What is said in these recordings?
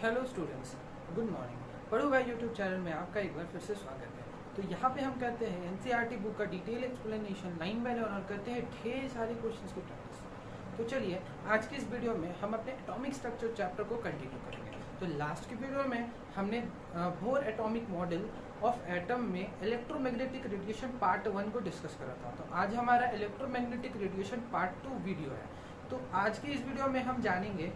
Hello students, good morning. पढ़ो भाई YouTube channel में आपका एक बार फिर से स्वागत है। तो यहाँ पे हम करते हैं एनसीईआरटी बुक का detail explanation line by line और करते हैं ढेर सारे क्वेश्चंस की प्रैक्टिस। तो चलिए आज की इस वीडियो में हम अपने एटॉमिक स्ट्रक्चर चैप्टर को कंटिन्यू करेंगे। तो लास्ट की वीडियो में हमने bore atomic model of atom में इलेक्ट्रोमैग्नेटिक रेडिएशन पार्ट 1 को डिस्कस करा था। तो आज हमारा इलेक्ट्रोमैग्नेटिक रेडिएशन पार्ट 2 वीडियो है। तो आज की इस वीडियो में हम जानेंगे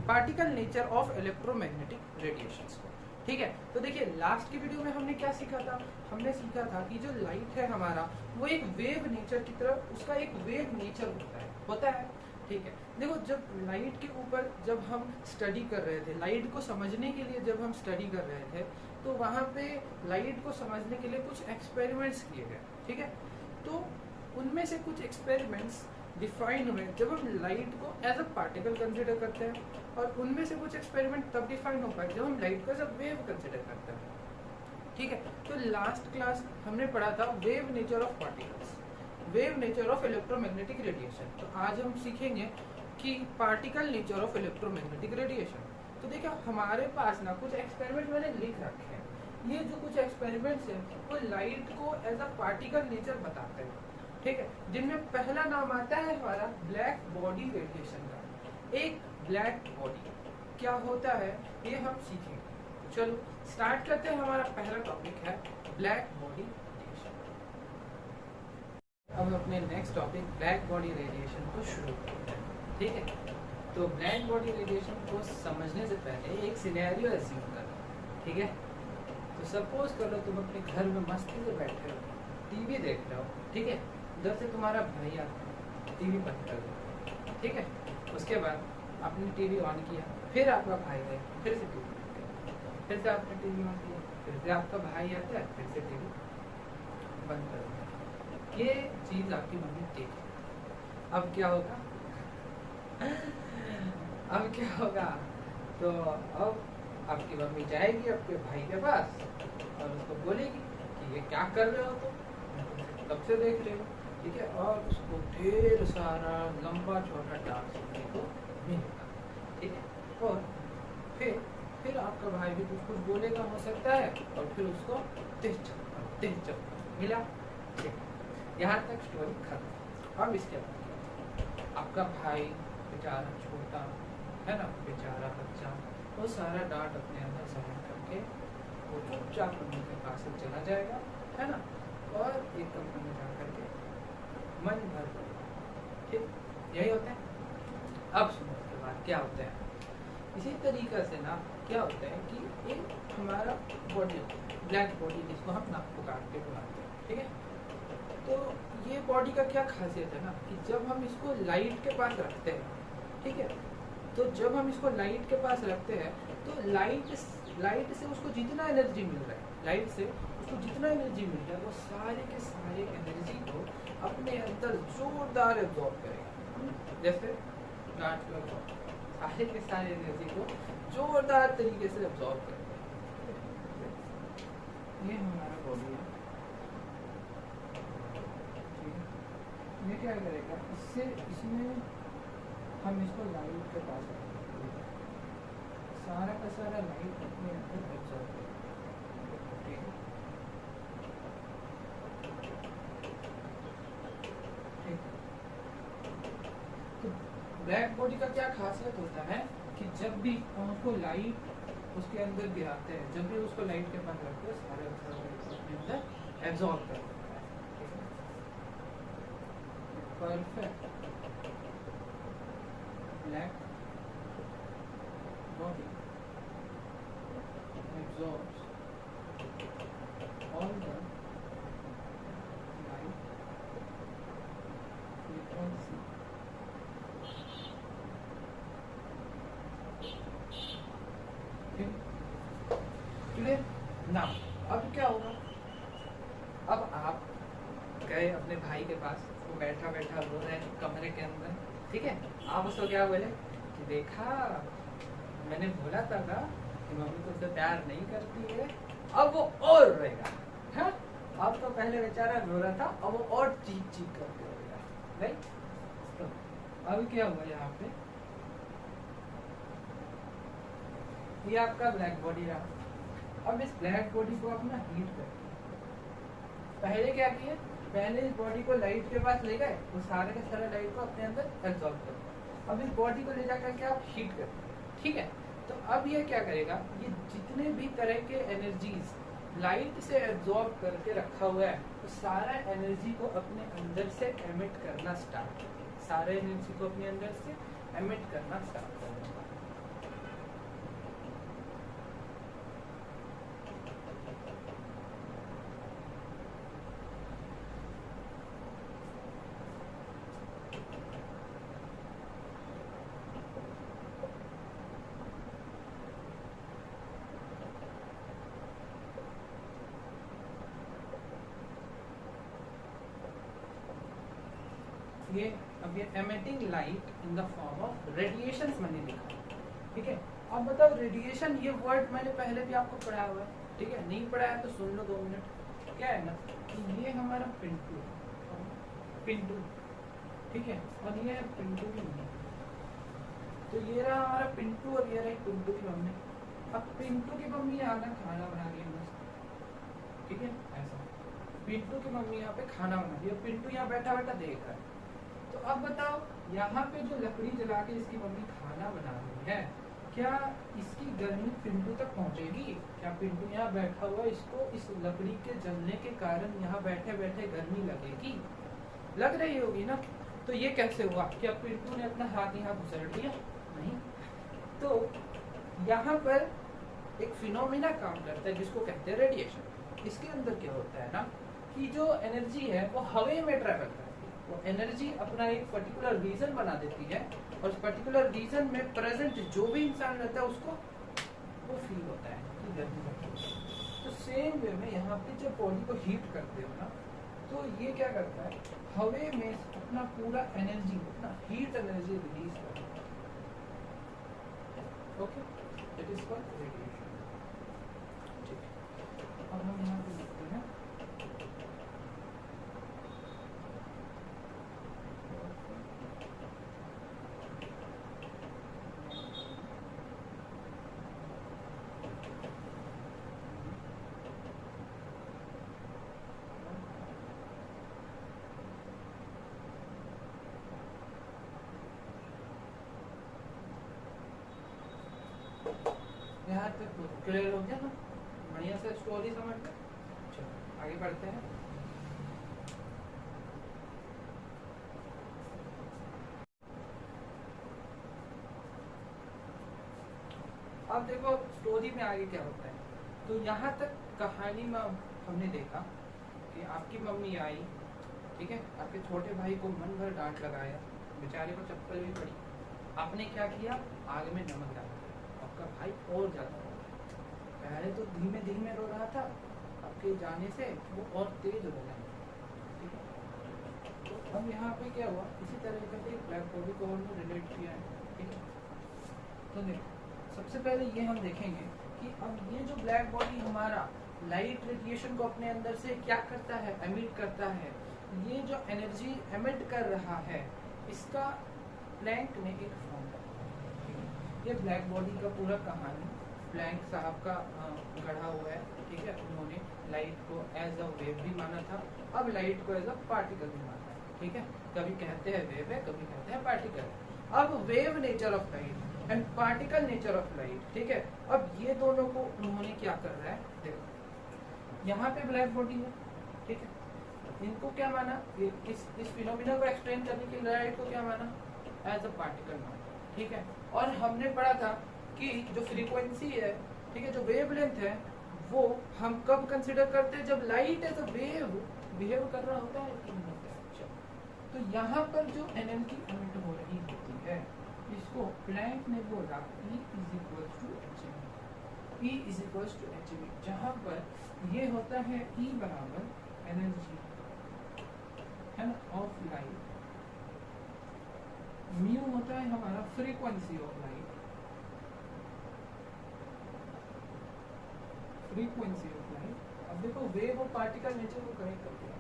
particle nature of electromagnetic radiations को। ठीक है, तो देखिए लास्ट की वीडियो में हमने क्या सीखा था। हमने सीखा था कि जो लाइट है हमारा वो एक वेव नेचर की तरह, उसका एक वेव नेचर होता है। ठीक है, देखो जब लाइट के ऊपर जब हम स्टडी कर रहे थे, लाइट को समझने के लिए जब हम स्टडी कर रहे थे, तो वहाँ पे लाइट को समझने के लिए कुछ एक्सपेरिमेंट्स किए गए। ठीक है, तो उनमें से कुछ एक्सपेरिमेंट्स डिफाइन हुए जब हम लाइट को एज अ पार्टिकल कंसिडर करते हैं, और उनमें से कुछ एक्सपेरिमेंट तब डिफाइन हो पाए जब हम लाइट को एज अ वेव कंसिडर करते हैं। ठीक है, तो लास्ट क्लास हमने पढ़ा था wave nature of particles, wave nature of electromagnetic radiation. तो आज हम सीखेंगे कि particle nature of electromagnetic radiation. तो देखिए हमारे पास ना कुछ एक्सपेरिमेंट मैंने लिख रखे हैं। ये जो कुछ एक्सपेरिमेंट्स हैं वो लाइट को एज अ पार्टिकल नेचर बताते हैं। ठीक है, जिनमें पहला नाम आता है हमारा ब्लैक बॉडी रेडिएशन का। एक ब्लैक बॉडी क्या होता है ये हम सीखेंगे। चलो स्टार्ट करते हैं। हमारा पहला टॉपिक है ब्लैक बॉडी रेडिएशन। अब अपने next topic black body radiation को शुरू करते हैं। ठीक है, तो ब्लैक बॉडी रेडिएशन को समझने से पहले एक सिनेरियो अज्यूम करो। ठीक है, तो सपोज करो तुम अपने घर में मस्ती से बैठे हो, टीवी देख रहे हो। ठीक है, उधर से तुम्हारा भाई आता है, टीवी बंद कर दो। ठीक है, उसके बाद आपने टीवी ऑन किया, फिर आपका भाई है, फिर से टीवी बंद किया, फिर से आपने टीवी ऑन किया, फिर से आपका भाई आता है, फिर से टीवी बंद कर दो। ये चीज आपकी मम्मी देखे। अब क्या होगा? अब क्या होगा? तो अब आपकी मम्मी जाएगी आपके भाई के पास और उसको बोलेगी कि ये क्या कर रहे हो तुम, कब से देख रहे हो। ठीक है, और उसको ढेर सारा लंबा चौड़ा डांस देखने को मिलेगा। ठीक है, और फिर आपका भाई भी कुछ बोलेगा हो सकता है, और फिर उसको तेज चक्कर मिला। ठीक, यहाँ तक स्टोरी खत्म। अब इसके बाद आपका भाई बेचारा छोटा है ना, बेचारा बच्चा, वो सारा डांट अपने अंदर सहन करके वो चुपचाप मम्मी के पास से चला जाएगा, है ना, और एक कमरे में जा करके मन भर पड़ेगा। ठीक, यही होता है। अब सुनो उसके बाद क्या होता है। इसी तरीके से ना क्या होता है कि एक हमारा बॉडी ब्लैक बॉडी, जिसको हम नाक पुकार के बुलाते हैं। ठीक है, तो ये बॉडी का क्या खासियत है ना कि जब हम इसको लाइट के पास रखते हैं, ठीक है, तो जब हम इसको लाइट के पास रखते हैं तो लाइट से उसको जितना एनर्जी मिल रहा है, लाइट से उसको जितना एनर्जी मिल रहा है, वो सारे के सारे एनर्जी को अपने अंदर जोरदार एब्जॉर्ब करेगा। जैसे कांच का सारे के सारे एनर्जी को जोरदार तरीके से एब्जॉर्ब करेगा। ये हमारा बॉडी है। ये क्या करेगा, इसमें हम इसको लाइट के पास रखेंगे, सारा का सारा लाइट अपने अंदर एब्जॉर्ब करेगा। ब्लैक बॉडी का क्या खासियत होता है कि जब भी हम उसको लाइट उसके अंदर गिराते हैं, जब भी उसको लाइट के पास रखते हैं, सारे उसके अंदर एब्जॉर्ब कर देता है। Perfect black body absorbs all the light frequency ना। अब क्या होगा, अब आप गए अपने भाई के पास, वो बैठा बैठा रो रहा है कमरे के अंदर। ठीक है, आप उसको क्या बोले कि देखा मैंने बोला था ना कि मम्मी तुझसे प्यार नहीं करती है। अब वो और रोएगा। हाँ, अब तो पहले बेचारा रो रहा था, अब वो और चीख चीख करके रोएगा। राइट, तो अब क्या हुआ यहाँ पे, ये आपका ब्लैक बॉडी रहा। अब इस ब्लैक बॉडी को आप ना हीट कर, पहले क्या किया, पहले इस बॉडी को लाइट के पास ले गए, वो सारे के सारे लाइट को अपने अंदर एब्जॉर्ब कर। अब इस बॉडी को ले जाकर के आप हीट कर, ठीक है। तो अब ये क्या करेगा, ये जितने भी तरह के एनर्जीज लाइट से एब्जॉर्ब करके रखा हुआ है, तो सारा एनर्जी को अपने अंदर से एमिट करना स्टार्ट कर देगा, सारे एनर्जी को अपने अंदर से एमिट करना स्टार्ट कर देगा। ये अब ये emitting light in the form of radiations मैंने लिखा, ठीक है। अब बताओ रेडिएशन, ये वर्ड मैंने पहले भी आपको पढ़ाया हुआ है, ठीक है। नहीं पढ़ाया तो सुन लो 2 मिनट। क्या है ना कि ये हमारा पिंटू, ठीक है, और ये है पिंटू की मम्मी। तो ये रहा हमारा पिंटू और ये रही पिंटू की मम्मी। अब पिंटू की मम्मी आना खाना बना रही है मस्त, ठीक है, ऐसा पिंटू की मम्मी यहाँ पे खाना बना रही है, पिंटू यहाँ बैठा बैठा देख रहा है। तो अब बताओ यहाँ पे जो लकड़ी जला के इसकी मम्मी खाना बना रही है, क्या इसकी गर्मी पिंटू तक पहुंचेगी? क्या पिंटू यहाँ बैठा हुआ, इसको इस लकड़ी के जलने के कारण यहाँ बैठे बैठे गर्मी लगेगी? लग रही होगी ना। तो ये कैसे हुआ? क्या पिंटू ने अपना हाथ यहाँ घुसड़ दिया? नहीं। तो यहाँ पर एक फिनोमिना काम करता है जिसको कहते हैं रेडिएशन। इसके अंदर क्या होता है ना कि जो एनर्जी है वो हवा में ट्रेवल करती है, वो एनर्जी अपना एक पर्टिकुलर रीजन बना देती है, और उस पर्टिकुलर रीजन में प्रेजेंट जो भी इंसान रहता है उसको वो फील होता है कि गर्मी लगती है। तो सेम वे में यहाँ पे जब बॉडी को हीट करते हो ना, तो ये क्या करता है, हवा में अपना पूरा एनर्जी, अपना हीट एनर्जी रिलीज करता है। Okay, it is called radiation. ठीक है, अब हम यहाँ पे लिखते हैं यहाँ तक क्लियर हो गया ना, बढ़िया से स्टोरी समझ गए। चलो आगे बढ़ते हैं। अब देखो स्टोरी में आगे क्या होता है। तो यहाँ तक कहानी में हमने देखा कि आपकी मम्मी आई, ठीक है, आपके छोटे भाई को मन भर डांट लगाया, बेचारे को चप्पल भी पड़ी। आपने क्या किया, आग में नमक डाल दिया। आपका भाई और ज्यादा रो रहा है, पहले तो धीमे धीमे रो रहा था, आपके जाने से वो और तेज हो गया, ठीक है। तो अब यहाँ पे क्या हुआ, इसी तरह से ब्लैक बॉडी को हमने रिलेट किया है, ठीक है। तो देखो सबसे पहले ये हम देखेंगे कि अब ये जो ब्लैक बॉडी हमारा लाइट रेडिएशन को अपने अंदर से क्या करता है, एमिट करता है। ये जो एनर्जी एमिट कर रहा है इसका प्लैंक ने एक फॉर्मूला, ये ब्लैक बॉडी का पूरा कहानी प्लैंक साहब का गढ़ा हुआ है, ठीक है। उन्होंने लाइट को एज अ वेव भी माना था, अब लाइट को एज अ पार्टिकल भी माना है, ठीक है। कभी कहते हैं वेव है, कभी कहते हैं पार्टिकल। अब wave nature of light and particle nature of light, ठीक है। अब ये दोनों को उन्होंने क्या कर रहा है, देखो यहाँ पे ब्लैक बॉडी है, ठीक है। इनको क्या माना, इस फिनोमिना को एक्सप्लेन करने के लिए लाइट को क्या माना, एज अ पार्टिकल माना, ठीक है। और हमने पढ़ा था कि जो फ्रीक्वेंसी है, ठीक है, जो वेवलेंथ है, वो हम कब कंसिडर करते हैं, जब light as a wave behave कर रहा होता है कि नहीं होता है। तो यहाँ पर जो एनर्जी एमिट हो रही होती है इसको प्लैंक ने बोला E is equals to H M, E is equals to H M, जहाँ पर ये होता है E बराबर एनर्जी है ना ऑफ लाइट, म्यू होता है हमारा frequency of light, frequency of light. अब देखो वेव और पार्टिकल नेचर को कनेक्ट कर दिया,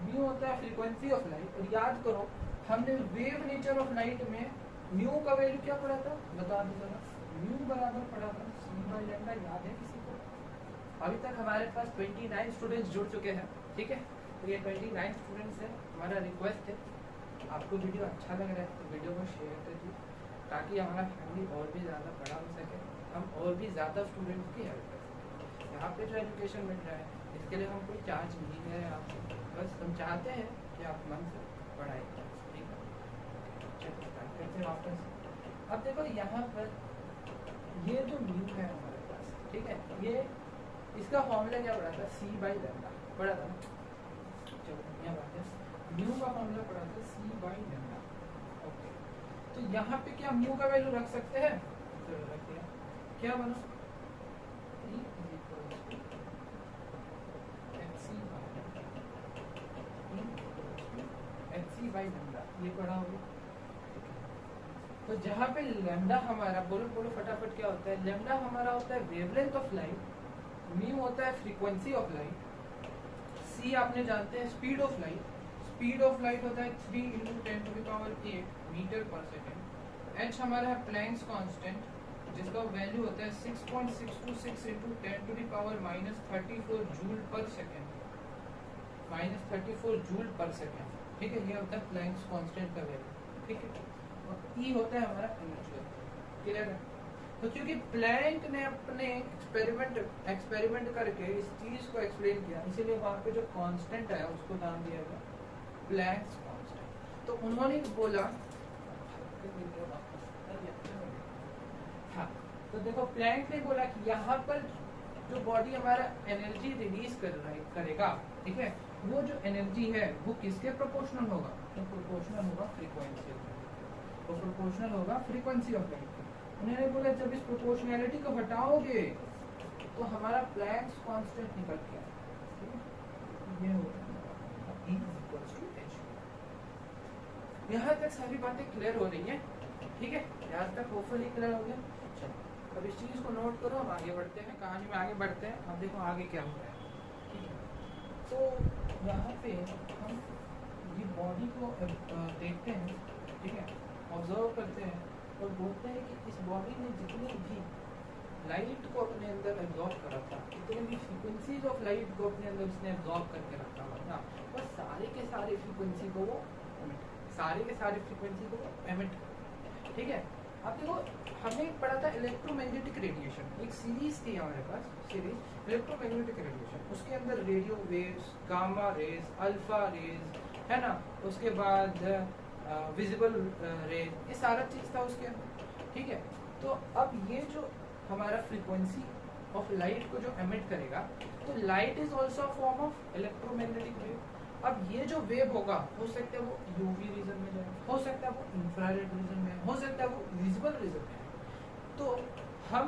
म्यू होता है फ्रीक्वेंसी ऑफ लाइट। और याद करो हमने वेव नेचर ऑफ लाइट में म्यू का वैल्यू क्या पड़ा था, बता दो जरा। म्यू म्यू बराबर पड़ा था सी बाई लैम्डा, याद है किसी को? अभी तक हमारे पास 29 स्टूडेंट्स जुड़ चुके हैं, ठीक है। तो ये 29 स्टूडेंट्स है, हमारा रिक्वेस्ट है आपको वीडियो अच्छा लग रहा है तो वीडियो को शेयर कर दीजिए ताकि हमारा फैमिली और भी ज़्यादा बड़ा हो सके, हम और भी ज़्यादा स्टूडेंट्स की हेल्प कर सकें। यहाँ पे जो एजुकेशन मिल रहा है इसके लिए हम कोई चार्ज नहीं ले रहे हैं आपसे, बस हम चाहते हैं कि आप मन से पढ़ाई करें, ठीक है। चलिए स्टार्ट करते हैं वापस। अब देखो यहाँ पर ये जो म्यू है हमारे पास, ठीक है, ये इसका फॉर्मूला क्या पड़ा था? सी बाई लैम्डा पड़ा था ना। चलो यहाँ बात है, म्यू का फॉर्मूला पड़ा था सी बाई लैम्डा। ओके, तो यहाँ पे क्या म्यू का वैल्यू रख सकते हैं? चलो रख दिया, क्या बना? एच बाई लैम्डा, ये पढ़ा होगा। तो जहाँ पे लैम्डा हमारा, बोलो बोलो फटाफट, क्या होता है? लैम्डा हमारा होता है वेवलेंथ ऑफ लाइट, म्यू होता है फ्रीक्वेंसी ऑफ लाइट, सी आपने जानते हैं speed of light, speed of light होता है 3 × 10⁸ मीटर पर सेकेंड, एच हमारा है प्लैंक्स कांस्टेंट जिसका वैल्यू होता है 6.626 × 10⁻34 जूल पर सेकेंड, -34 जूल पर सेकेंड, ठीक है। ये होता है प्लैंक्स कांस्टेंट का वैल्यू, ठीक है। और ई होता है हमारा एनर्जी, क्लियर है? तो क्योंकि प्लैंक ने अपने एक्सपेरिमेंट करके इस चीज को एक्सप्लेन किया, इसीलिए वहां पे जो कांस्टेंट है उसको नाम दिया गया प्लैंक्स कांस्टेंट। तो उन्होंने बोला, हाँ, तो देखो प्लैंक ने बोला कि यहाँ पर जो बॉडी हमारा एनर्जी रिलीज करेगा, ठीक है, वो जो एनर्जी है वो किसके प्रोपोर्शनल होगा? तो प्रोपोर्शनल होगा फ्रीक्वेंसी, तो प्रोपोर्शनल होगा फ्रीक्वेंसी ऑफ लाइट। उन्होंने बोला जब इस प्रोपोर्शनैलिटी को हटाओगे तो हमारा प्लैंक्स कांस्टेंट निकल के आएगा, ये होगा E = h। यहाँ तक सारी बातें क्लियर हो रही हैं, ठीक है? यहाँ तक होपफुली क्लियर हो गया। चलो अब इस चीज को नोट करो, हम आगे बढ़ते हैं, कहानी में आगे बढ़ते हैं। अब देखो आगे क्या हो रहा है, ठीक है। तो यहाँ पे हम ये बॉडी को देखते हैं, ठीक है, ऑब्जर्व करते हैं और बोलते हैं कि इस बॉडी ने जितनी भी लाइट को अपने अंदर एब्जॉर्ब करा था, जितने भी फ्रीक्वेंसीज ऑफ लाइट को अपने अंदर इसने एब्जॉर्ब करके रखा हुआ था, बस सारे के सारे फ्रीक्वेंसी को वो फ्रीक्वेंसी को एमिट कर, ठीक है। अब देखो हमने पढ़ा था इलेक्ट्रोमैग्नेटिक रेडिएशन, एक सीरीज थी हमारे पास, सीरीज इलेक्ट्रोमैग्नेटिक रेडिएशन, उसके अंदर radio waves, gamma rays, alpha rays, है ना, उसके बाद विजिबल रेज, ये सारा चीज था उसके अंदर, ठीक है। तो अब ये जो हमारा फ्रीक्वेंसी ऑफ लाइट को जो एमिट करेगा, तो light is also a form of electromagnetic wave. अब ये जो वेव होगा, हो सकता है वो यूवी रीजन में जाए, हो सकता है वो इंफ्रारेड रीजन में, हो सकता है वो विजिबल रीजन में। तो हम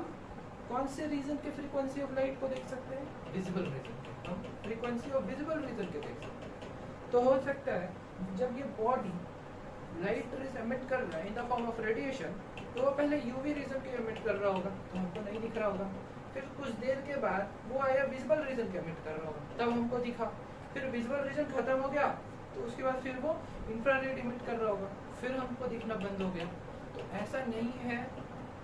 कौन से रीजन के फ्रीक्वेंसी ऑफ लाइट को देख सकते हैं? विजिबल रीजन के, हम फ्रीक्वेंसी ऑफ विजिबल रीजन के देख सकते हैं। तो हो सकता है जब ये बॉडी लाइट रेज एमिट कर रहा है in the form of radiation, तो वो पहले यूवी रीजन के एमिट कर रहा होगा, तो हमको नहीं दिख रहा होगा। फिर कुछ देर के बाद वो आया विजिबल रीजन के एमिट कर रहा होगा, तब हमको दिखा। फिर विजुअल रीजन खत्म हो गया तो उसके बाद फिर वो इंफ्रारेड इमिट कर रहा होगा, फिर हमको दिखना बंद हो गया। तो ऐसा नहीं है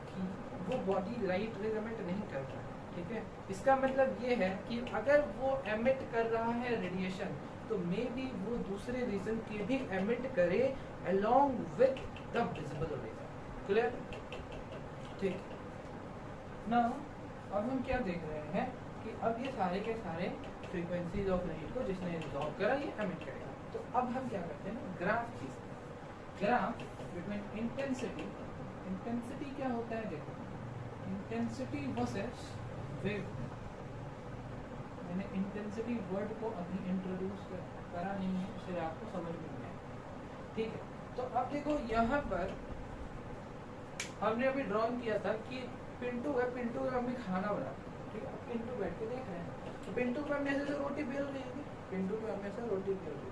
कि वो बॉडी लाइट रेज एमिट नहीं कर रहा है, ठीक है। इसका मतलब ये है कि अगर वो एमिट कर रहा है रेडिएशन, तो मे बी वो दूसरे रीजन की भी एमिट करे along with the visible region. Clear? ठीक। नाउ अब हम क्या देख रहे हैं कि अब ये सारे के सारे फ्रीक्वेंसीज ऑफ लाइट को जिसने एब्जॉर्ब करा ये एमिट करेगा। तो अब हम क्या करते हैं ना, ग्राफ खींचते हैं, ग्राफ बिटवीन इंटेंसिटी। इंटेंसिटी क्या होता है? देखो, इंटेंसिटी वर्सेस वेव। मैंने इंटेंसिटी वर्ड को अभी इंट्रोड्यूस करा नहीं है, इसलिए आपको समझ में नहीं आया, ठीक है। तो अब देखो यहाँ पर हमने अभी ड्रॉइंग किया था कि पिंटू है, पिंटू का मम्मी खाना बना, ठीक है। पिंटू बैठ के देख रहे हैं, तो पिंटू पे हमने से रोटी बेल रही थी, पिंटू पे हमने से रोटी बेल रही थी।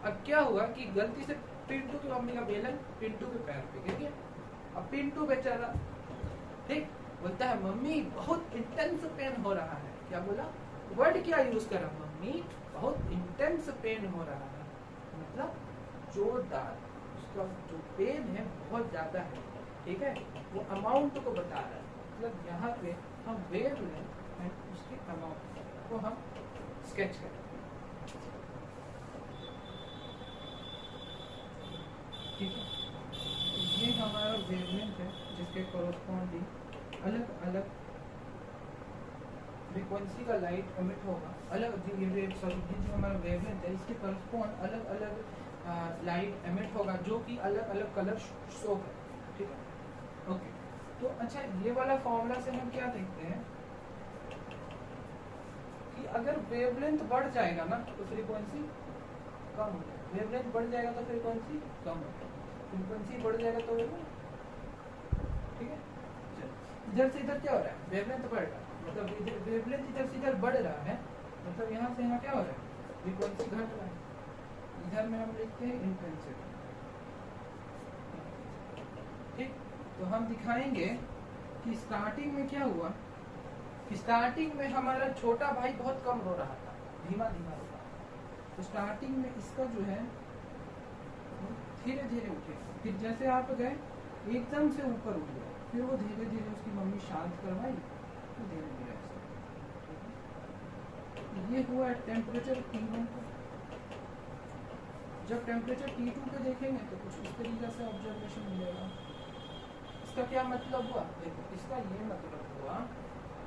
अब क्या हुआ कि गलती से पिंटू की मम्मी का बेलन पिंटू के पैर पे गिर गया। अब पिंटू बेचारा, ठीक, बोलता है मम्मी बहुत इंटेंस पेन हो रहा है। क्या बोला? वर्ड क्या यूज करा? मम्मी बहुत इंटेंस पेन हो रहा है, मतलब जोरदार, उसका जो पेन है बहुत ज्यादा है, ठीक है, वो अमाउंट को बता रहा है। मतलब यहाँ पे हम वेवलेंथ एंड उसके अमाउंट को हम स्केच करें। ठीक है, ये हमारा वेवलेंथ है जिसके कोरस्पॉन्डिंग अलग अलग फ्रीक्वेंसी का लाइट एमिट होगा। अलग ये जो हमारा वेवलेंथ है इसके कोरस्पॉन्ड अलग अलग लाइट एमिट होगा जो कि अलग अलग कलर शो करे। ठीक है, ओके। तो अच्छा, ये वाला फॉर्मूला से हम क्या देखते हैं कि अगर वेवलेंथ बढ़ जाएगा ना तो फ्रीक्वेंसी कम हो जाएगी, वेवलेंथ बढ़ जाएगा तो फ्रीक्वेंसी कम हो जाएगी, फ्रीक्वेंसी बढ़ जाएगा तो ठीक है। इधर से इधर क्या हो रहा है, वेवलेंथ बढ़ रहा है, मतलब वेवलेंथ इधर से इधर बढ़ रहा है, मतलब यहाँ से यहाँ क्या हो रहा है, फ्रीक्वेंसी घट रहा है। इधर में हम लिखते हैं इंटेंसिटी। ठीक, तो हम दिखाएंगे कि स्टार्टिंग में क्या हुआ कि स्टार्टिंग में हमारा छोटा भाई बहुत कम रो रहा था, धीमा धीमा रो रहा था। तो स्टार्टिंग में इसका जो है धीरे धीरे उठे, फिर जैसे आप गए एकदम से ऊपर उठ गया, फिर वो धीरे धीरे उसकी मम्मी शांत करवाई, तो धीरे धीरे ये हुआ टेम्परेचर T1 पर। जब टेम्परेचर T2 पे देखेंगे तो कुछ इस तरीके से ऑब्जर्वेशन मिलेगा। इसका क्या मतलब हुआ, देखो इसका ये मतलब हुआ,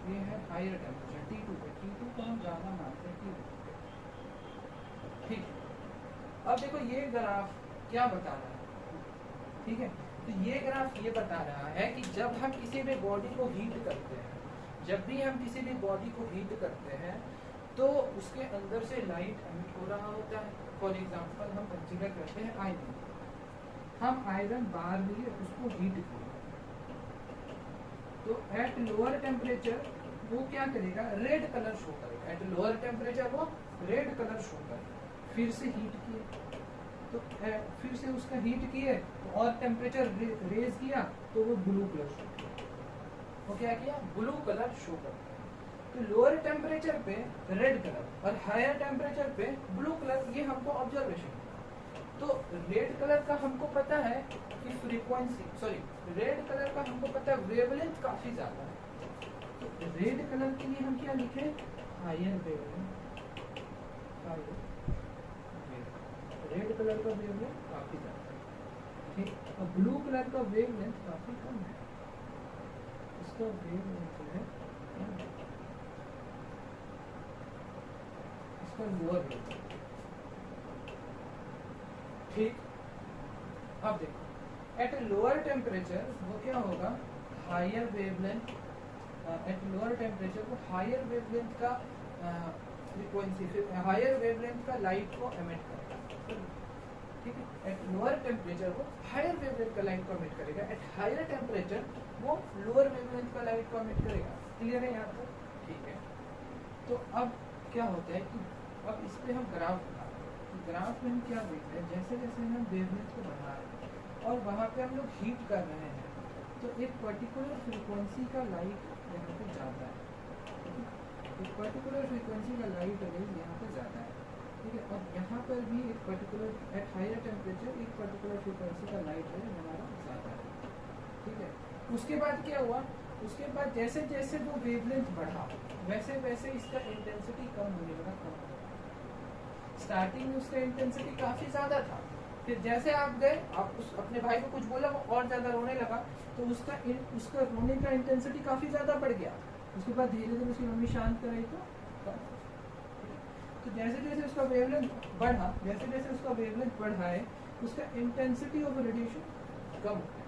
ये है हायर टेम्परेचर T2 पे, T2 को हम ज़्यादा मानते हैं T2 पे। ठीक, अब देखो ये ग्राफ क्या बता रहा है। ठीक है, तो ये ग्राफ ये बता रहा है कि जब हम किसी भी बॉडी को हीट करते हैं, जब भी हम किसी भी बॉडी को हीट करते हैं तो उसके अंदर से लाइट एमिट हो रहा होता है। फॉर एग्जांपल हम कंसीडर करते हैं आयरन, हम आयरन बार लिए उसको हीट किया, तो एट लोअर टेम्परेचर वो क्या करेगा, रेड कलर शो करेगा। एट लोअर टेम्परेचर वो रेड कलर शो करेगा। फिर से हीट किए तो फिर से उसका हीट किए तो और टेम्परेचर रेज किया तो वो ब्लू कलर शो किया। वो क्या किया, ब्लू कलर शो करता है। तो लोअर टेम्परेचर पे रेड कलर और हायर टेम्परेचर पे ब्लू कलर, ये हमको ऑब्जर्वेशन। तो रेड कलर का हमको पता है कि फ्रीक्वेंसी, सॉरी रेड कलर का हमको पता है वेवलेंथ काफी ज्यादा है। तो रेड कलर के लिए हम क्या लिखे, higher wavelength, higher red colour का वेवलेंथ काफी ज्यादा है। ठीक, और ब्लू कलर का वेवलेंथ काफी कम है, इसका वेवलेंथ जो है इसका लोअर वेवलेंथ। ठीक, अब देखो एट लोअर टेम्परेचर वो क्या होगा, higher wavelength, at lower temperature वो हायर वेवलेंथ का फ्रीक्वेंसी, हायर वेवलेंथ का लाइट को एमिट करेगा। ठीक है, एट लोअर टेम्परेचर वो हायर वेवलेंथ का लाइट को एमिट करेगा, एट हायर टेम्परेचर वो लोअर वेवलेंथ का लाइट को एमिट करेगा। क्लियर है यहाँ तक? ठीक है, तो अब क्या होता है कि अब इस पे हम ग्राफ बनाते हैं। ग्राफ में हम क्या देखते हैं, जैसे जैसे हम वेवलेंथ को बढ़ा रहे हैं और वहाँ पे हम लोग हीट कर रहे हैं तो एक पर्टिकुलर फ्रीक्वेंसी का लाइट यहाँ पे जाता है। एक पर्टिकुलर फ्रीक्वेंसी का लाइट रेज यहाँ पे जाता है। ठीक है, और यहाँ पर भी एक पर्टिकुलर एट हायर टेम्परेचर एक पर्टिकुलर फ्रीक्वेंसी का लाइट रेज हमारा जाता है। ठीक है, उसके बाद क्या हुआ, उसके बाद जैसे जैसे वो वेवलेंथ बढ़ा वैसे वैसे इसका इंटेंसिटी कम होने लगा, कम होने लगा। स्टार्टिंग में उसका इंटेंसिटी काफी ज्यादा था, फिर जैसे आप गए, आप उस अपने भाई को कुछ बोला वो और ज्यादा रोने लगा, तो उसका रोने का इंटेंसिटी काफी ज्यादा बढ़ गया। उसके बाद धीरे धीरे उसकी मम्मी शांत कर रही तो जैसे जैसे उसका वेवलेंथ बढ़ा, जैसे जैसे उसका वेवलेंथ बढ़ा है उसका इंटेंसिटी ऑफ रेडिएशन कम हो गया।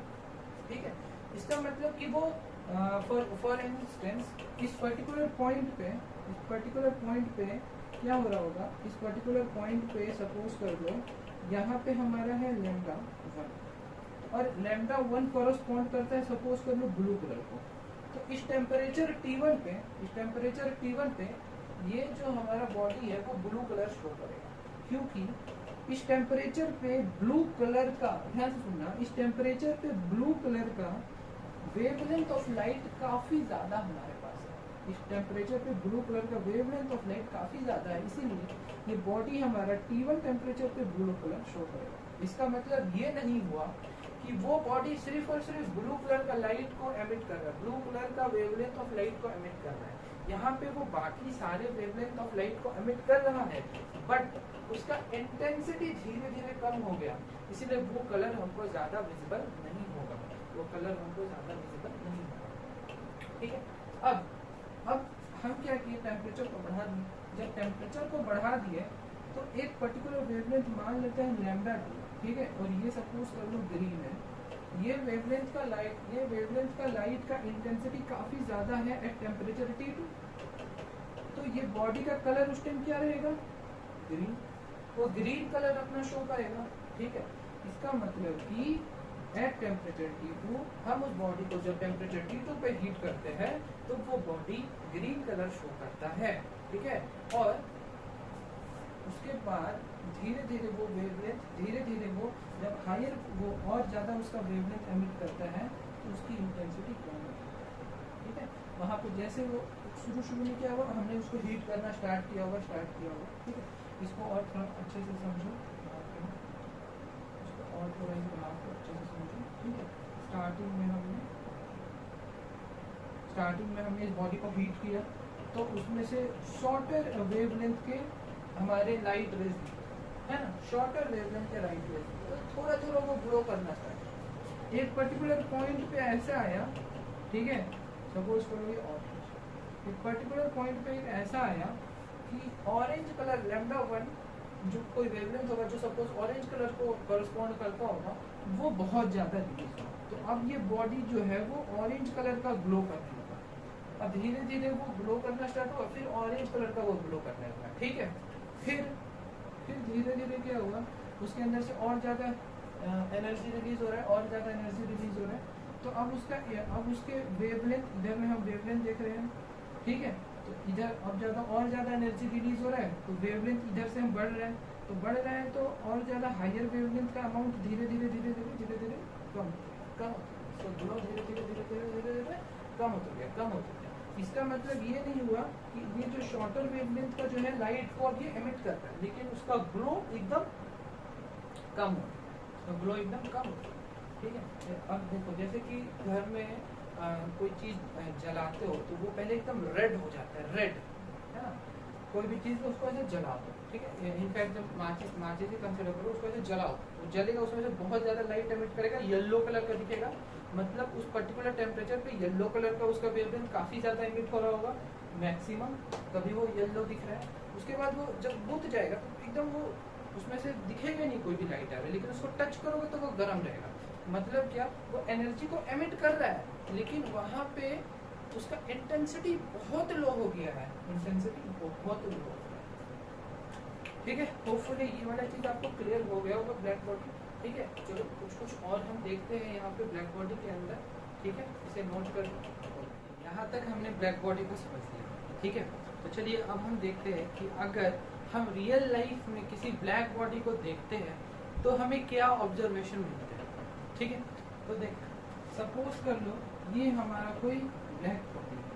ठीक है, इसका मतलब कि वो फॉर इंस्टेंस इस पर्टिकुलर पॉइंट पे क्या हो रहा होगा, इस पर्टिकुलर पॉइंट पे सपोज कर लो यहाँ पे हमारा है λ1 और λ1 कॉरस्पॉन्ड करता है सपोज कर लो ब्लू कलर को। तो इस टेम्परेचर T1 पे ये जो हमारा बॉडी है वो ब्लू कलर शो करेगा, क्योंकि इस टेम्परेचर पे ब्लू कलर का, ध्यान से सुनना, इस टेम्परेचर पे ब्लू कलर का वेवलेंथ ऑफ लाइट काफी ज्यादा हमारे पास है। इस टेम्परेचर पे ब्लू कलर का वेवलेंथ ऑफ लाइट काफी ज्यादा है, इसीलिए ये बॉडी हमारा T1 टेम्परेचर पे ब्लू कलर शो करेगा। इसका मतलब ये नहीं हुआ कि वो बॉडी सिर्फ और सिर्फ ब्लू कलर का लाइट को एमिट कर रहा है, ब्लू कलर का वेवलेंथ ऑफ लाइट को एमिट कर रहा है। यहाँ पे वो बाकी सारे वेवलेंथ ऑफ लाइट को एमिट कर रहा है, बट उसका इंटेंसिटी धीरे धीरे कम हो गया, इसीलिए वो कलर हमको ज्यादा विजिबल नहीं होगा, वो कलर हमको ज्यादा विजिबल नहीं होगा। ठीक है, अब हम क्या किए, टेम्परेचर को बढ़ा दिए। जब टेम्परेचर को बढ़ा दिए तो एक पर्टिकुलर वेवलेंथ मान लेते हैं लैम्डा 2, ठीक है, और ये सपोज कर लो ग्रीन है। ये वेवलेंथ का लाइट का इंटेंसिटी काफी ज्यादा है एट टेम्परेचर T2, तो ये बॉडी का कलर उस टाइम क्या रहेगा, ग्रीन, वो ग्रीन कलर अपना शो करेगा। ठीक है, इसका मतलब कि एट टेम्परेचर T2 हम उस बॉडी को जब टेम्परेचर T2 पे हीट करते हैं तो वो बॉडी ग्रीन कलर शो करता है। ठीक है, और उसके बाद धीरे धीरे वो वेवलेंथ, धीरे धीरे वो जब हायर वो और ज़्यादा उसका वेवलेंथ एमिट करता है तो उसकी इंटेंसिटी कम होती है। ठीक है, वहाँ पे जैसे वो शुरू में क्या हुआ, हमने उसको हीट करना स्टार्ट किया होगा। ठीक है, इसको और थोड़ा अच्छे से समझो, इसको और थोड़ा इस ग्राफ को अच्छे से समझो। ठीक है, स्टार्टिंग में हमने इस बॉडी को हीट किया तो उसमें से शॉर्टर वेवलेंथ के हमारे लाइट रेज है ना, शॉर्टर वेवलेंथ के लाइट रेज, तो थोड़ा थोड़ा वो ग्लो करना स्टार्ट। एक पर्टिकुलर पॉइंट पे ऐसा आया, ठीक है, सपोज करो ये और एक पर्टिकुलर पॉइंट पे एक ऐसा आया कि ऑरेंज कलर लैम्डा 1 जो कोई वेवलेंथ होगा, जो सपोज ऑरेंज कलर को करस्पॉन्ड करता होगा, वो बहुत ज्यादा रिलीज हुआ। तो अब ये बॉडी जो है वो ऑरेंज कलर का ग्लो करने लगा। अब धीरे धीरे वो ग्लो करना स्टार्ट हुआ, फिर ऑरेंज कलर का वो ग्लो करने लगा। ठीक है, फिर धीरे धीरे क्या हुआ, उसके अंदर से और ज़्यादा एनर्जी रिलीज हो रहा है, और ज़्यादा एनर्जी रिलीज हो रहा है। तो अब उसके वेवलेंथ, इधर में हम वेवलेंथ देख रहे हैं। ठीक है, तो इधर अब ज़्यादा और ज़्यादा एनर्जी रिलीज हो रहा है, तो वेवलेंथ इधर से हम बढ़ रहे हैं, तो और ज़्यादा हायर वेवलेंथ का अमाउंट धीरे धीरे कम तो ग्लो धीरे कम होता गया। इसका मतलब ये नहीं हुआ कि ये जो शॉर्टर वेवलेंथ का जो है लाइट को अब ये एमिट करता है, लेकिन उसका ग्लो एकदम कम हो, तो ग्लो एकदम कम होता है। ठीक है, अब देखो जैसे कि घर में कोई चीज जलाते हो तो वो पहले एकदम रेड हो जाता है, रेड है ना, कोई भी चीज उसको ऐसे जला दो। ठीक है, इनफैक्ट जब माचिस ही कंसिडर करो, उसको ऐसे जलाओ, वो जलेगा, उसमें से बहुत ज्यादा लाइट एमिट करेगा, येलो कलर का दिखेगा, मतलब उस पर्टिकुलर टेम्परेचर पे येलो कलर का उसका वेवलेंथ काफी ज्यादा एमिट हो रहा होगा, मैक्सिमम कभी वो येलो दिख रहा है। उसके बाद वो जब बुझ जाएगा तो एकदम वो उसमें से दिखेगा नहीं कोई भी लाइट आ रहा है, लेकिन उसको टच करोगे तो वो गर्म रहेगा। मतलब क्या, वो एनर्जी को एमिट कर रहा है, लेकिन वहाँ पे उसका इंटेंसिटी बहुत लो हो गया है, इंटेंसिटी बहुत लो हो गया है। ठीक है, होपफुली ये वाला चीज आपको क्लियर हो गया होगा, ब्लैक बॉडी। ठीक है, चलो कुछ और हम देखते हैं यहाँ पे ब्लैक बॉडी के अंदर। ठीक है, इसे नोट कर, यहाँ तक हमने ब्लैक बॉडी को समझ लिया। ठीक है, तो चलिए अब हम देखते हैं कि अगर हम रियल लाइफ में किसी ब्लैक बॉडी को देखते हैं तो हमें क्या ऑब्जर्वेशन मिलते हैं। ठीक है, तो देख सपोज कर लो ये हमारा कोई ब्लैक बॉडी है,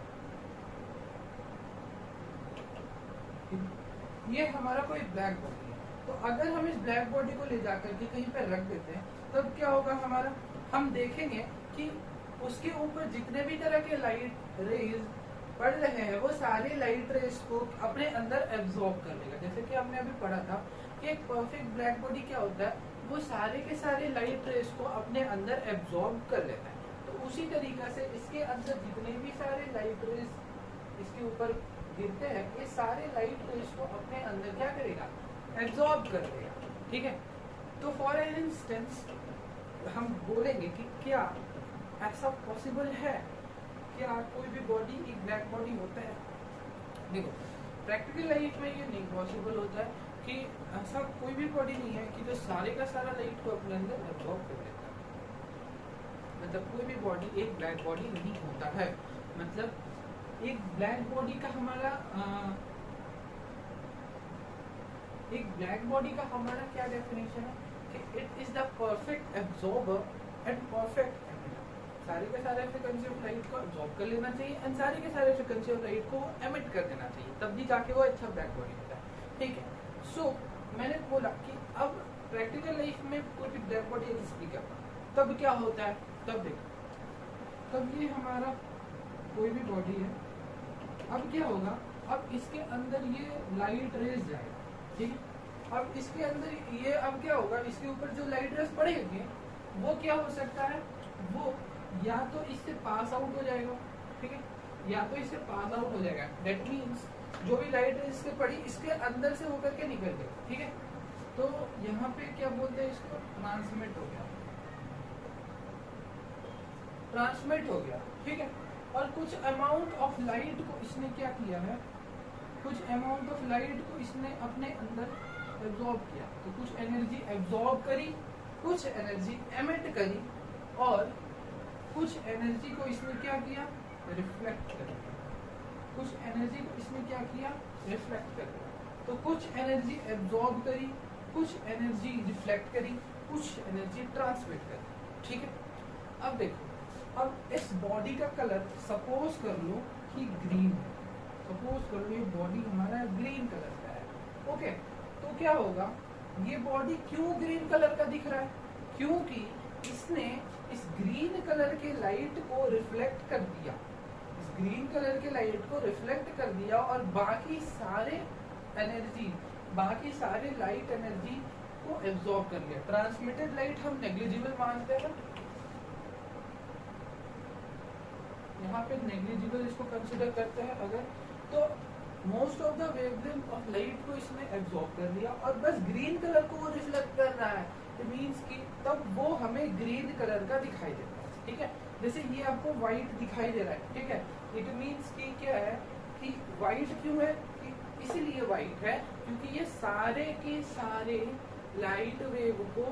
ये हमारा कोई ब्लैक बॉडी है। तो अगर हम इस ब्लैक बॉडी को ले जाकर के कहीं पर रख देते हैं तब क्या होगा हमारा, हम देखेंगे कि उसके ऊपर जितने भी तरह के लाइट रेज पड़ रहे हैं वो सारे लाइट रेज को अपने अंदर एब्जॉर्ब कर लेगा। जैसे कि हमने अभी पढ़ा था कि एक परफेक्ट ब्लैक बॉडी क्या होता है, वो सारे के सारे लाइट रेज को अपने अंदर एब्जॉर्ब कर लेता है। तो उसी तरीका से इसके अंदर जितने भी सारे लाइट रेज इसके ऊपर गिरते हैं, ये सारे लाइट रेज को अपने अंदर क्या करेगा, एब्जॉर्ब कर लेगा। ठीक है, तो फॉर एन इंस्टेंस हम बोलेंगे कि क्या ऐसा पॉसिबल है, क्या कोई भी बॉडी एक ब्लैक बॉडी होता है। देखो प्रैक्टिकल लाइफ में ये नहीं पॉसिबल होता है कि ऐसा कोई भी बॉडी नहीं है कि जो सारे का सारा लाइट को अपने अंदर एब्जॉर्ब कर लेता है। मतलब कोई भी बॉडी एक ब्लैक बॉडी नहीं होता है। मतलब एक ब्लैक बॉडी का हमारा क्या डेफिनेशन है कि it is the perfect absorber and perfect emitter. सारे के सारे फ्रीक्वेंसी ऑफ लाइट को एब्जॉर्ब कर लेना चाहिए एंड सारे के सारे फ्रीक्वेंसी ऑफ लाइट को एमिट कर देना चाहिए, तब भी जाके वो अच्छा ब्लैक बॉडी होता है। ठीक है, सो मैंने बोला कि अब प्रैक्टिकल लाइफ में कोई भी ब्लैक बॉडी एग्जिस्ट नहीं करता, तब क्या होता है, तब देखो, तब ये हमारा कोई भी बॉडी है, अब क्या होगा, अब इसके अंदर ये लाइट रेज जाएगा, ठीक है। अब इसके अंदर ये अब क्या होगा, इसके ऊपर जो लाइट रेज पड़ेंगे वो क्या हो सकता है, वो या तो इससे पास आउट हो जाएगा, ठीक है, या तो इससे पास आउट हो जाएगा। दैट मीन्स जो भी लाइट रेज इसके पड़ी इसके अंदर से होकर के निकल गई, ठीक है। तो यहाँ पे क्या बोलते हैं इसको, ट्रांसमिट हो गया, ट्रांसमिट हो गया, ठीक है। और कुछ अमाउंट ऑफ लाइट को इसने क्या किया है, कुछ अमाउंट ऑफ लाइट को इसने अपने अंदर एब्जॉर्ब किया, तो कुछ एनर्जी एब्जॉर्ब करी, कुछ एनर्जी एमिट करी, और कुछ एनर्जी को इसने क्या किया, रिफ्लेक्ट कर दिया, कुछ एनर्जी को इसने क्या किया, रिफ्लेक्ट कर दिया। तो कुछ एनर्जी एब्जॉर्ब करी, कुछ एनर्जी रिफ्लेक्ट करी, कुछ एनर्जी ट्रांसमिट करी, ठीक है। अब देखो, अब इस बॉडी का कलर सपोज कर लो कि ग्रीन है, सपोज कर लो ये बॉडी हमारा ग्रीन कलर का है, ओके। तो क्या होगा, ये बॉडी क्यों ग्रीन कलर का दिख रहा है, क्योंकि इसने इस ग्रीन कलर के लाइट को रिफ्लेक्ट कर दिया, इस ग्रीन कलर के लाइट को रिफ्लेक्ट कर दिया, और बाकी सारे एनर्जी, बाकी सारे लाइट एनर्जी को एब्जॉर्ब कर लिया। ट्रांसमिटेड लाइट हम नेग्लिजिबल मानते हैं, यहाँ पे नेग्लिजिबल इसको कंसिडर करते हैं अगर, तो most of the wavelength of light को इसने एब्जॉर्ब कर लिया और बस ग्रीन कलर को वो रिफ्लेक्ट कर रहा है, इट मींस कि तब वो हमें ग्रीन कलर का दिखाई देता है, ठीक है। जैसे ये आपको व्हाइट दिखाई दे रहा है, ठीक है, इट मींस कि क्या है कि व्हाइट क्यों है, कि इसलिए व्हाइट है क्योंकि ये सारे के सारे लाइट वेव को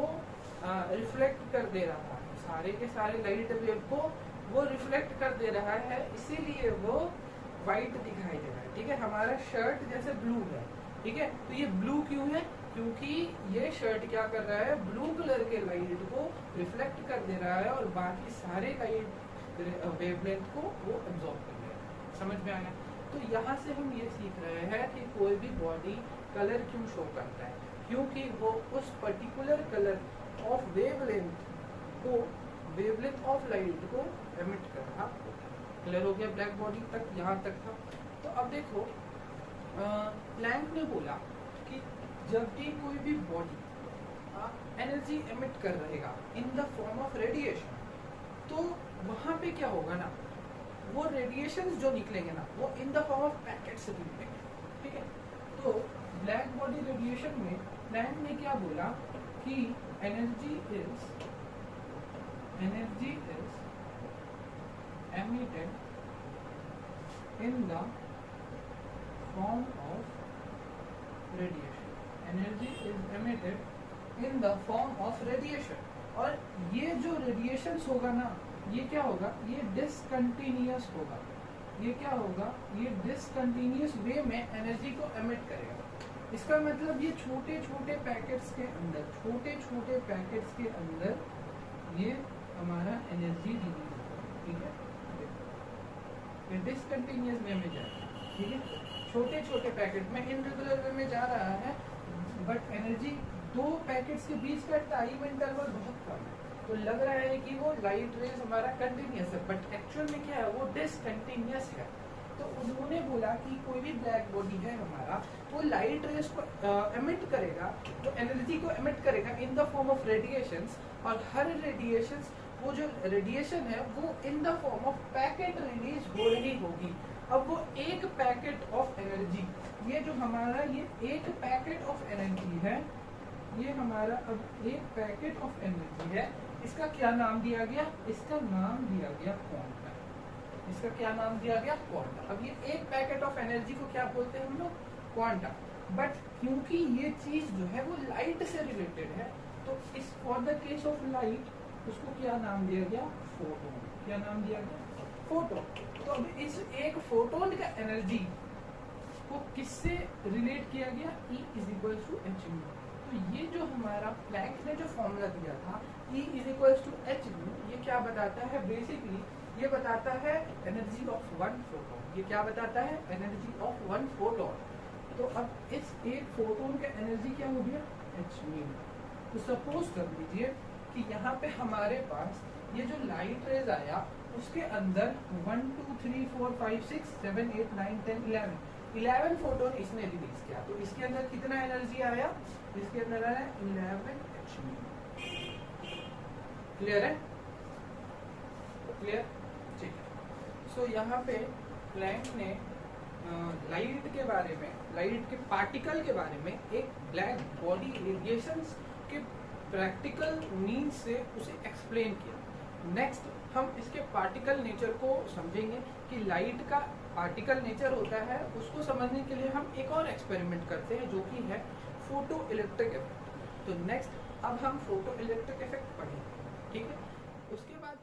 रिफ्लेक्ट कर दे रहा है, सारे के सारे लाइट वेव को वो रिफ्लेक्ट कर दे रहा है, इसीलिए वो व्हाइट दिखाई दे रहा है, ठीक है। हमारा शर्ट जैसे ब्लू है, ठीक है, तो ये ब्लू क्यों है, क्योंकि ये शर्ट क्या कर रहा है, ब्लू कलर के लाइट को रिफ्लेक्ट कर दे रहा है और बाकी सारे लाइट वेवलेंथ को वो एब्जॉर्ब कर रहा है। समझ में आया। तो यहाँ से हम ये सीख रहे हैं कि कोई भी बॉडी कलर क्यों शो करता है, क्योंकि वो उस पर्टिकुलर कलर ऑफ वेवलेंथ को, वेवलेंथ ऑफ लाइट को एमिट कर रहा होता है। क्लियर हो गया ब्लैक बॉडी तक, यहाँ तक था। तो अब देखो, प्लैंक ने बोला कि जब भी कोई भी बॉडी एनर्जी एमिट कर रहेगा in the form of radiation, तो वहाँ पे क्या होगा ना, वो रेडिएशंस जो निकलेंगे ना वो in the form of packets से निकलेंगे, ठीक है। तो ब्लैक बॉडी रेडिएशन में प्लैंक ने क्या बोला कि energy is emitted in the form of radiation, energy is emitted in the form of radiation। और ये जो रेडिएशंस होगा ना, ये क्या होगा, ये डिसकंटिन्यूअस होगा, ये क्या होगा, ये डिसकंटिन्यूअस वे में एनर्जी को एमिट करेगा। इसका मतलब ये छोटे छोटे पैकेट्स के अंदर, छोटे छोटे पैकेट्स के अंदर ये हमारा एनर्जी रिलीज होगा, ठीक है, डिसकंटिन्यूअस वे में जाएगा, ठीक है। छोटे छोटे पैकेट में इनरेगुलर वे में जा रहा है, बट एनर्जी दो पैकेट्स के बीच का टाइम इंटरवल बहुत कम है, तो लग रहा है कि वो लाइट रेज हमारा कंटिन्यूअस है, बट एक्चुअल में क्या है, वो डिसकंटिन्यूअस है। तो उन्होंने बोला कि कोई भी ब्लैक बॉडी है हमारा, वो लाइट रेज को एमिट करेगा, तो एनर्जी को एमिट करेगा in the form of radiations, और हर रेडिएशंस, वो जो रेडिएशन है वो in the form of packet release हो रही होगी। अब वो एक पैकेट ऑफ एनर्जी, ये जो हमारा ये एक पैकेट ऑफ एनर्जी है, ये हमारा अब एक पैकेट ऑफ एनर्जी है, इसका क्या नाम दिया गया, इसका नाम दिया गया क्वांटा, इसका क्या नाम दिया गया, क्वांटा। अब ये एक पैकेट ऑफ एनर्जी को क्या बोलते हैं हम लोग, क्वांटा। बट क्योंकि ये चीज जो है वो लाइट से रिलेटेड है, तो इस for the case of light उसको क्या नाम दिया गया, फोटोन। क्या नाम दिया गया, फोटोन। तो अब इस एक फोटोन का एनर्जी को किससे रिलेट किया गया, E is equal to H mu. तो ये जो हमारा प्लैंक ने जो फॉर्मूला दिया था E is equal to H mu, ये क्या बताता है, बेसिकली ये बताता है एनर्जी ऑफ वन फोटोन। ये क्या बताता है, एनर्जी ऑफ वन फोटोन। तो अब इस एक फोटोन का एनर्जी क्या हो गया, एच म्यू। तो सपोज कर लीजिए कि यहाँ पे हमारे पास ये जो लाइट रेज आया उसके अंदर 1 2 3 4 5 6 7 8 9 10 11 फोटोन इसने रिलीज किया। तो इसके अंदर कितना एनर्जी आया? इसके अंदर आया 11 hν। क्लियर है? क्लियर? ठीक है। सो यहाँ पे प्लैंक ने लाइट के बारे में, लाइट के पार्टिकल के बारे में एक ब्लैक बॉडी रेडिएशंस के प्रैक्टिकल मीन्स से उसे एक्सप्लेन किया। नेक्स्ट हम इसके पार्टिकल नेचर को समझेंगे कि लाइट का पार्टिकल नेचर होता है। उसको समझने के लिए हम एक और एक्सपेरिमेंट करते हैं जो कि है फोटो इलेक्ट्रिक इफेक्ट। तो नेक्स्ट अब हम फोटो इलेक्ट्रिक इफेक्ट पढ़ेंगे, ठीक है। उसके बाद